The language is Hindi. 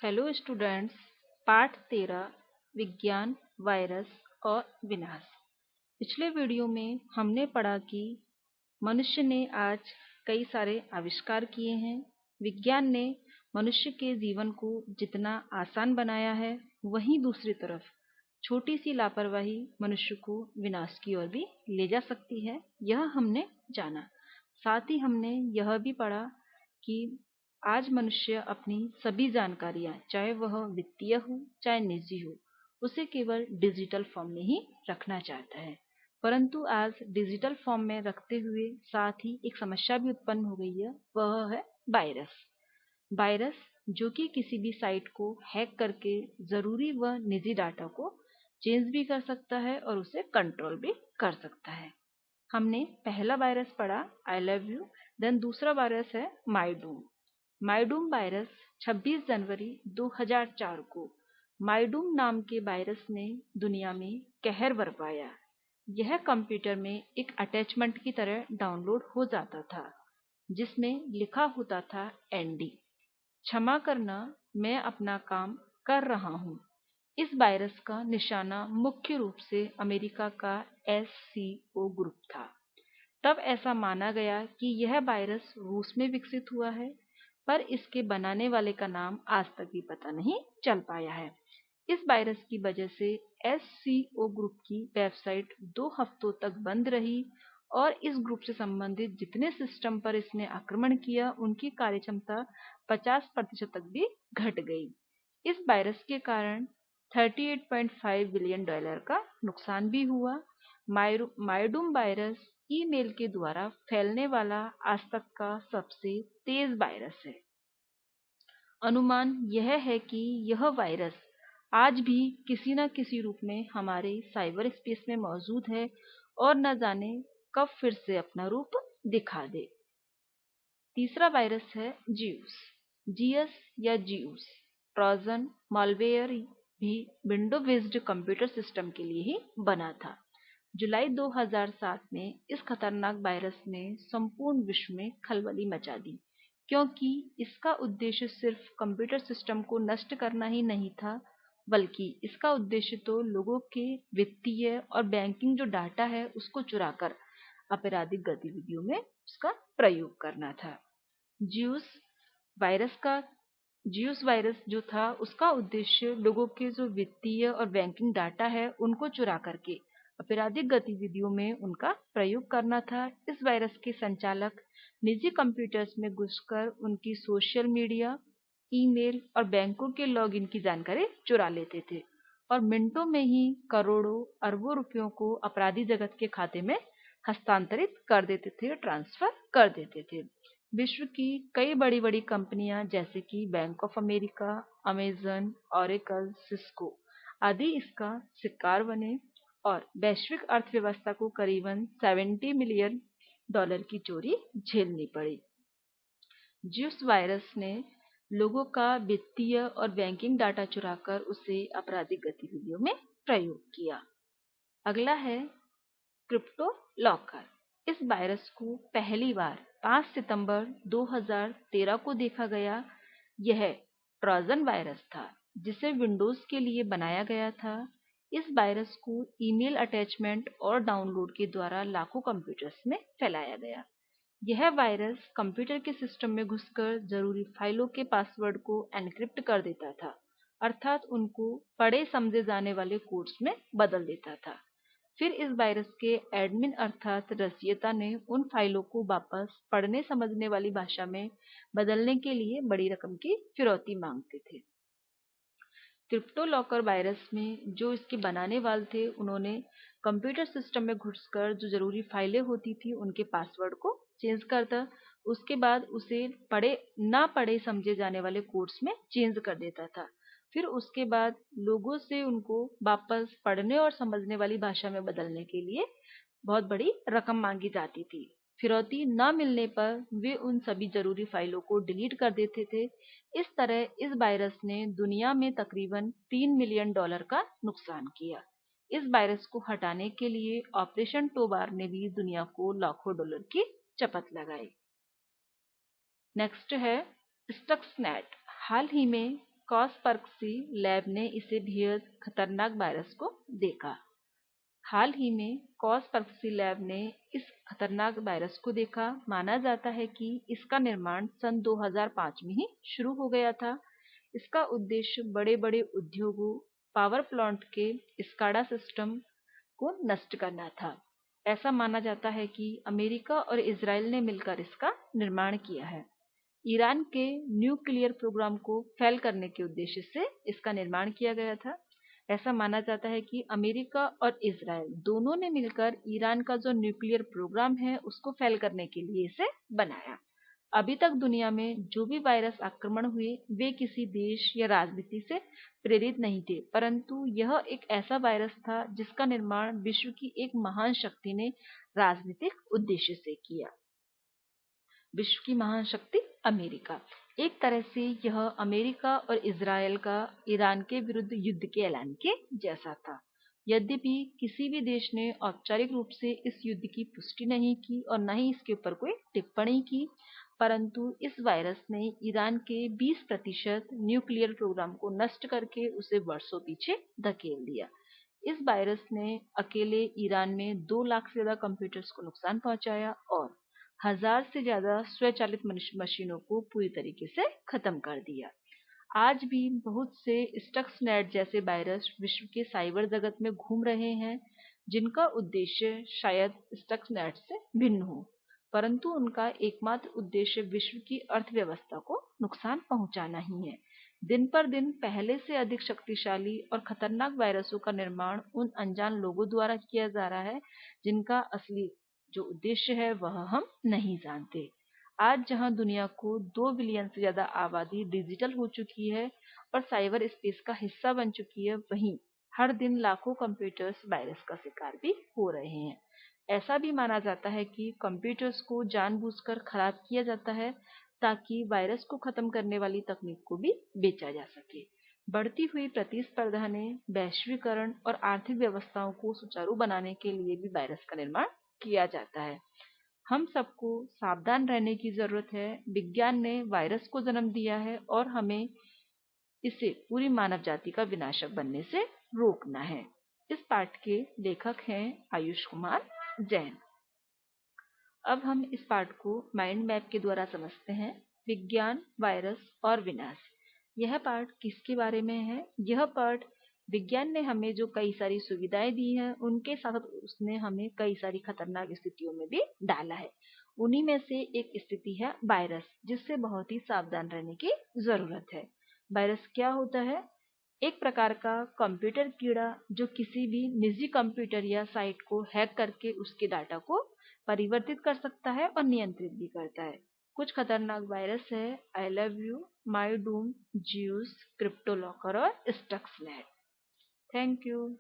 Hello students. पाठ 13 विज्ञान, वायरस और विनाश। पिछले वीडियो में हमने पढ़ा कि मनुष्य ने आज कई सारे आविष्कार किए हैं। विज्ञान ने मनुष्य के जीवन को जितना आसान बनाया है, वहीं दूसरी तरफ छोटी सी लापरवाही मनुष्य को विनाश की ओर भी ले जा सकती है, यह हमने जाना। साथ ही हमने यह भी पढ़ा कि आज मनुष्य अपनी सभी जानकारियां, चाहे वह वित्तीय हो चाहे निजी हो, उसे केवल डिजिटल फॉर्म में ही रखना चाहता है। परंतु आज डिजिटल फॉर्म में रखते हुए साथ ही एक समस्या भी उत्पन्न हो गई है, वह है वायरस। वायरस जो कि किसी भी साइट को हैक करके जरूरी व निजी डाटा को चेंज भी कर सकता है और उसे कंट्रोल भी कर सकता है। हमने पहला वायरस पढ़ा आई लव यू, देन दूसरा वायरस है माइडूम। माइडूम वायरस 26 जनवरी 2004 को माइडूम नाम के वायरस ने दुनिया में कहर बरपाया। यह कंप्यूटर में एक अटैचमेंट की तरह डाउनलोड हो जाता था, जिसमें लिखा होता था एनडी, क्षमा करना, मैं अपना काम कर रहा हूँ। इस वायरस का निशाना मुख्य रूप से अमेरिका का एससीओ ग्रुप था। तब ऐसा माना गया कि यह वायरस रूस में विकसित हुआ है, पर इसके बनाने वाले का नाम आज तक भी पता नहीं चल पाया है। इस वायरस की वजह से एससीओ ग्रुप की वेबसाइट 2 हफ्तों तक बंद रही और इस ग्रुप से संबंधित जितने सिस्टम पर इसने आक्रमण किया, उनकी कार्यक्षमता 50% तक भी घट गई। इस वायरस के कारण $38.5 बिलियन का नुकसान भी हुआ। माइडूम वायरस ईमेल के द्वारा फैलने वाला आज तक का सबसे तेज वायरस है। अनुमान यह है कि यह वायरस आज भी किसी न किसी रूप में हमारे साइबर स्पेस में मौजूद है और न जाने कब फिर से अपना रूप दिखा दे। तीसरा वायरस है जीउस, जीएस या जीउस। ट्रोजन मालवेयर भी विंडो बेस्ड कंप्यूटर सिस्टम के लिए ही बना था। जुलाई 2007 में इस खतरनाक वायरस ने संपूर्ण विश्व में खलबली मचा दी, क्योंकि इसका उद्देश्य सिर्फ कंप्यूटर सिस्टम को नष्ट करना ही नहीं था, बल्कि इसका उद्देश्य तो लोगों के वित्तीय और बैंकिंग जो डाटा है उसको चुराकर आपराधिक गतिविधियों में उसका प्रयोग करना था। ज्यूस वायरस का ज्यूस वायरस जो था, उसका उद्देश्य लोगों के जो वित्तीय और बैंकिंग डाटा है उनको चुरा करके आपराधिक गतिविधियों में उनका प्रयोग करना था। इस वायरस के संचालक निजी कंप्यूटर्स में घुसकर उनकी सोशल मीडिया, ईमेल और बैंकों के लॉगिन की जानकारी चुरा लेते थे और मिनटों में ही करोड़ों अरबों रुपयों को अपराधी जगत के खाते में हस्तांतरित कर देते थे, ट्रांसफर कर देते थे। विश्व की कई बड़ी बड़ी कंपनियां जैसे कि bank of America, Amazon, Oracle, Cisco आदि इसका शिकार बने और वैश्विक अर्थव्यवस्था को करीबन $70 मिलियन की चोरी झेलनी पड़ी। ज्यूस वायरस ने लोगों का वित्तीय और बैंकिंग डाटा चुराकर उसे आपराधिक गतिविधियों में प्रयोग किया। अगला है क्रिप्टो लॉकर। इस वायरस को पहली बार 5 सितंबर 2013 को देखा गया। यह ट्रोजन वायरस था जिसे विंडोज के लिए बनाया गया था। इस वायरस को ईमेल अटैचमेंट और डाउनलोड के द्वारा लाखों कंप्यूटर्स में फैलाया गया। यह वायरस कंप्यूटर के सिस्टम में घुसकर जरूरी फाइलों के पासवर्ड को एन्क्रिप्ट कर देता था, अर्थात उनको पढ़े समझे जाने वाले कोड्स में बदल देता था। फिर इस वायरस के एडमिन अर्थात रचयिता ने उन फाइलों को वापस पढ़ने समझने वाली भाषा में बदलने के लिए बड़ी रकम की फिरौती मांगते थे। क्रिप्टो लॉकर वायरस में जो इसके बनाने वाले थे, उन्होंने कंप्यूटर सिस्टम में घुसकर जो जरूरी फाइलें होती थी उनके पासवर्ड को चेंज करता, उसके बाद उसे ना पढ़े समझे जाने वाले कोड्स में चेंज कर देता था। फिर उसके बाद लोगों से उनको वापस पढ़ने और समझने वाली भाषा में बदलने के लिए बहुत बड़ी रकम मांगी जाती थी। फिरौती न मिलने पर वे उन सभी जरूरी फाइलों को डिलीट कर देते थे। इस तरह इस वायरस ने दुनिया में तकरीबन $3 मिलियन का नुकसान किया। इस वायरस को हटाने के लिए ऑपरेशन टोबार ने भी दुनिया को लाखों डॉलर की चपत लगाई। नेक्स्ट है स्टक्सनेट। हाल ही में कास्परस्की लैब ने इसे बेहद खतरनाक वायरस को देखा। हाल ही में कास्परस्की लैब ने इस खतरनाक वायरस को देखा। माना जाता है कि इसका निर्माण सन 2005 में ही शुरू हो गया था। इसका उद्देश्य बड़े-बड़े उद्योगों, पावर प्लांट के स्काडा सिस्टम को नष्ट करना था। ऐसा माना जाता है कि अमेरिका और इजराइल ने मिलकर इसका निर्माण किया है। ईरान के न्यूक्लियर प्रोग्राम को फेल करने के उद्देश्य से इसका निर्माण किया गया था। ऐसा माना जाता है कि अमेरिका और इजराइल दोनों ने मिलकर ईरान का जो न्यूक्लियर प्रोग्राम है उसको फेल करने के लिए इसे बनाया। अभी तक दुनिया में जो भी वायरस आक्रमण हुए वे किसी देश या राजनीति से प्रेरित नहीं थे, परंतु यह एक ऐसा वायरस था जिसका निर्माण विश्व की एक महान शक्ति ने राजनीतिक उद्देश्य से किया। विश्व की महान शक्ति अमेरिका। एक तरह से यह अमेरिका और इजराइल का ईरान के विरुद्ध युद्ध के ऐलान के जैसा था। यद्यपि किसी भी देश ने औपचारिक रूप से इस युद्ध की पुष्टि नहीं की और न ही इसके ऊपर कोई टिप्पणी की, परंतु इस वायरस ने ईरान के 20% न्यूक्लियर प्रोग्राम को नष्ट करके उसे वर्षों पीछे धकेल दिया। इस वायरस ने अकेले ईरान में 2 लाख से ज्यादा कंप्यूटर्स को नुकसान पहुंचाया और 1000 से ज्यादा स्वचालित मशीनों को पूरी तरीके से खत्म कर दिया। आज भी बहुत से स्टक्सनेट जैसे वायरस विश्व के साइबर जगत में घूम रहे हैं, जिनका उद्देश्य शायद स्टक्सनेट से भिन्न हो, परंतु उनका एकमात्र उद्देश्य विश्व की अर्थव्यवस्था को नुकसान पहुंचाना ही है। दिन पर दिन पहले से अधिक शक्तिशाली और खतरनाक वायरसों का निर्माण उन अनजान लोगों द्वारा किया जा रहा है, जिनका असली जो उद्देश्य है वह हम नहीं जानते। आज जहां दुनिया को 2 बिलियन से ज्यादा आबादी डिजिटल हो चुकी है और साइबर स्पेस का हिस्सा बन चुकी है, वहीं हर दिन लाखों कंप्यूटर्स वायरस का शिकार भी हो रहे हैं। ऐसा भी माना जाता है कि कंप्यूटर्स को जानबूझकर खराब किया जाता है ताकि वायरस को खत्म करने वाली तकनीक को भी बेचा जा सके। बढ़ती हुई प्रतिस्पर्धा ने वैश्वीकरण और आर्थिक व्यवस्थाओं को सुचारू बनाने के लिए भी वायरस का निर्माण किया जाता है। हम सबको सावधान रहने की जरूरत है। विज्ञान ने वायरस को जन्म दिया है और हमें इसे पूरी मानव जाति का विनाशक बनने से रोकना है। इस पाठ के लेखक हैं आयुष कुमार जैन। अब हम इस पाठ को माइंड मैप के द्वारा समझते हैं। विज्ञान, वायरस और विनाश। यह पाठ किसके बारे में है? यह पाठ विज्ञान ने हमें जो कई सारी सुविधाएं दी हैं, उनके साथ उसने हमें कई सारी खतरनाक स्थितियों में भी डाला है। उन्हीं में से एक स्थिति है वायरस, जिससे बहुत ही सावधान रहने की जरूरत है। वायरस क्या होता है? एक प्रकार का कंप्यूटर कीड़ा जो किसी भी निजी कंप्यूटर या साइट को हैक करके उसके डाटा को परिवर्तित कर सकता है और नियंत्रित भी करता है। कुछ खतरनाक वायरस है I love you, Mydoom, Zeus, CryptoLocker और स्टक्सनेट। Thank you.